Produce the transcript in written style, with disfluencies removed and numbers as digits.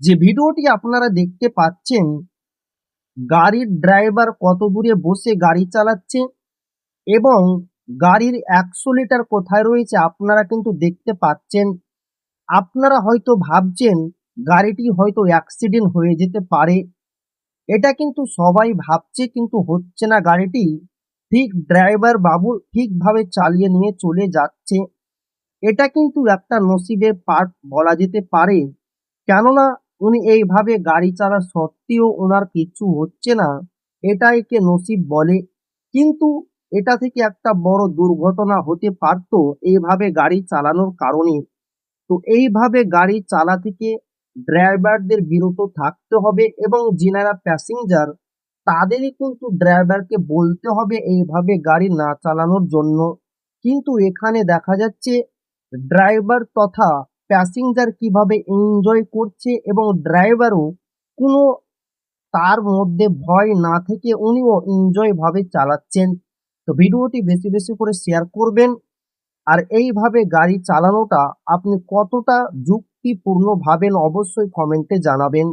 যে ভিডিওটি আপনারা দেখতে পাচ্ছেন, গাড়ির ড্রাইভার কত দূরে বসে গাড়ি চালাচ্ছে এবং গাড়ির অ্যাক্সেলেরেটর কোথায় রয়েছে আপনারা কিন্তু দেখতে পাচ্ছেন। আপনারা হয়তো ভাবছেন গাড়িটি হয়তো অ্যাক্সিডেন্ট হয়ে যেতে পারে। এটা কিন্তু সবাই ভাবছে, কিন্তু হচ্ছে না। গাড়িটি ঠিক ড্রাইভার বাবু ঠিকভাবে চালিয়ে নিয়ে চলে যাচ্ছে। এটা কিন্তু একটা নসিবের পার্ট বলা যেতে পারে। কেননা উনি এইভাবে গাড়ি চালা সত্ত্বেও ওনার কিচ্ছু হচ্ছে না, এটা একে নসিব বলে। কিন্তু এটা থেকে একটা বড় দুর্ঘটনা হতে পারতো এইভাবে গাড়ি চালানোর কারণে। তো এইভাবে গাড়ি চালা থেকে ড্রাইভারদের বিরত থাকতে হবে এবং যিনারা প্যাসেঞ্জার তাদেরই কিন্তু ড্রাইভারকে বলতে হবে এইভাবে গাড়ি না চালানোর জন্য। কিন্তু এখানে দেখা যাচ্ছে ড্রাইভার তথা প্যাসেঞ্জার কিভাবে এনজয় করছে এবং ড্রাইভারও কোনো তার মধ্যে ভয় না থেকে উনিও এনজয় ভাবে চালাচ্ছেন। তো ভিডিওটি বেশি বেশি করে শেয়ার করবেন। আর এইভাবে গাড়ি চালানোটা আপনি কতটা যুক্তিপূর্ণ ভাবেন অবশ্যই কমেন্টে জানাবেন।